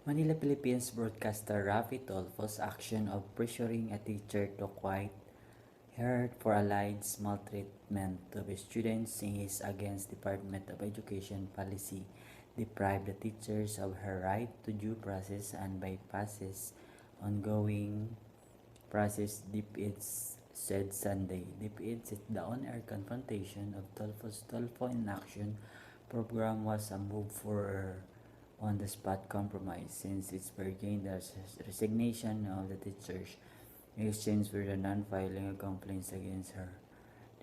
Manila, Philippines broadcaster Raffy Tulfo's action of pressuring a teacher to quiet her for alleged maltreatment of students is against Department of Education policy, deprive the teachers of her right to due process and bypasses ongoing process, DepEd's said Sunday. DepEd's said the on-air confrontation of Tulfo's Tulfo in Action program was a move for on-the-spot compromise since it began the resignation of the teachers in exchange for the non-filing of complaints against her.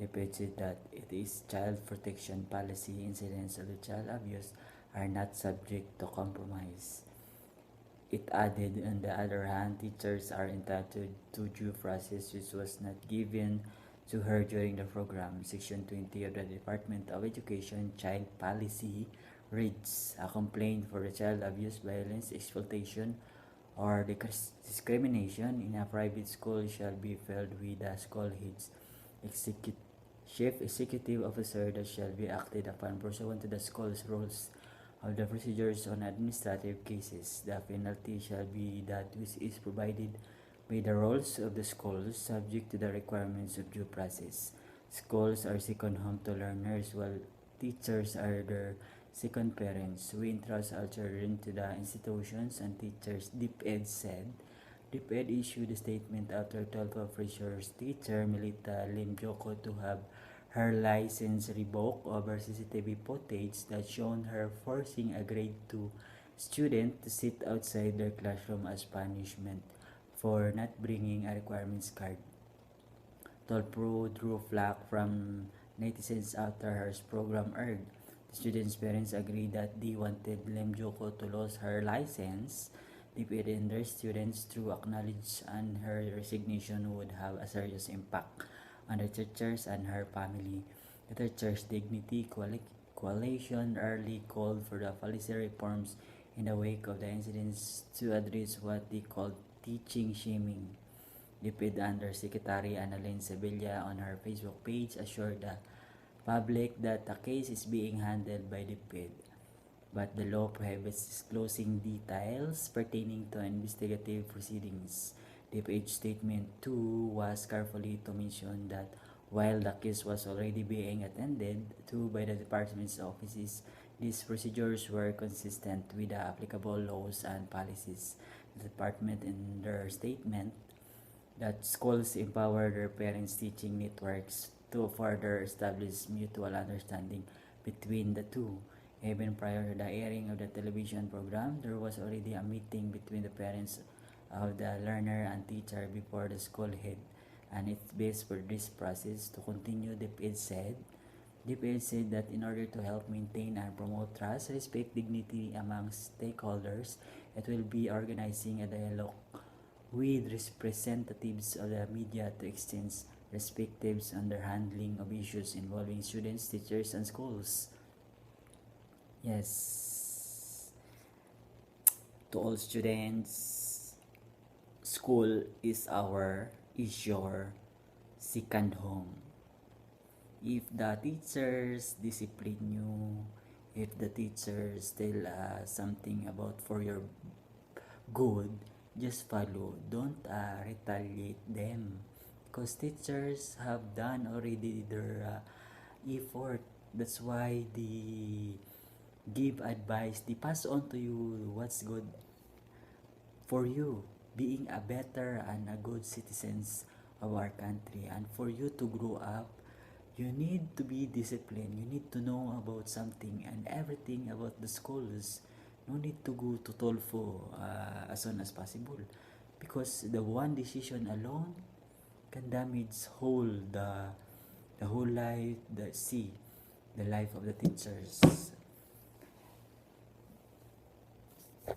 DepEd said that it is child protection policy incidents of the child abuse are not subject to compromise. It added, on the other hand, teachers are entitled to due process which was not given to her during the program. Section 20 of the Department of Education Child Policy reads, a complaint for the child abuse, violence, exploitation, or discrimination in a private school shall be filed with the school head's chief executive officer that shall be acted upon pursuant to the school's rules of the procedures on administrative cases. The penalty shall be that which is provided by the rules of the schools, subject to the requirements of due process. Schools are second home to learners, while teachers are their second parents. We entrust our children to the institutions and teachers, DepEd said. DepEd issued a statement after 12 of Fisher's teacher, Melita Limjoko, to have her license revoked over CCTV footage that shown her forcing a grade 2 student to sit outside their classroom as punishment for not bringing a requirements card. Tulfo drew flack from netizens after her program aired. The students' parents agreed that they wanted Lemjoko to lose her license. DepEd and their students through acknowledged and her resignation would have a serious impact on the teachers and her family. The teachers' dignity coalition early called for the policy reforms in the wake of the incidents to address what they called teaching shaming. DepEd Undersecretary Annalyn Sevilla on her Facebook page assured the public that the case is being handled by DepEd, but the law prohibits disclosing details pertaining to investigative proceedings. DepEd's statement too was carefully to mention that while the case was already being attended to by the department's offices, these procedures were consistent with the applicable laws and policies. The department in their statement that schools empower their parents' teaching networks to further establish mutual understanding between the two. Even prior to the airing of the television program, there was already a meeting between the parents of the learner and teacher before the school head, and it's best for this process to continue, DepEd said. DepEd said that in order to help maintain and promote trust, respect, dignity among stakeholders, it will be organizing a dialogue with representatives of the media to exchange perspectives on their handling of issues involving students, teachers, and schools. Yes, to all students, school is your second home. If the teachers discipline you, if the teachers tell something about for your good, just follow. Don't retaliate them, because teachers have done already their effort. That's why they give advice, they pass on to you what's good for you, being a better and a good citizens of our country. And for you to grow up, you need to be disciplined. You need to know about something and everything about the schools. No need to go to Tulfo as soon as possible, because the one decision alone can damage the whole life, the life of the teachers.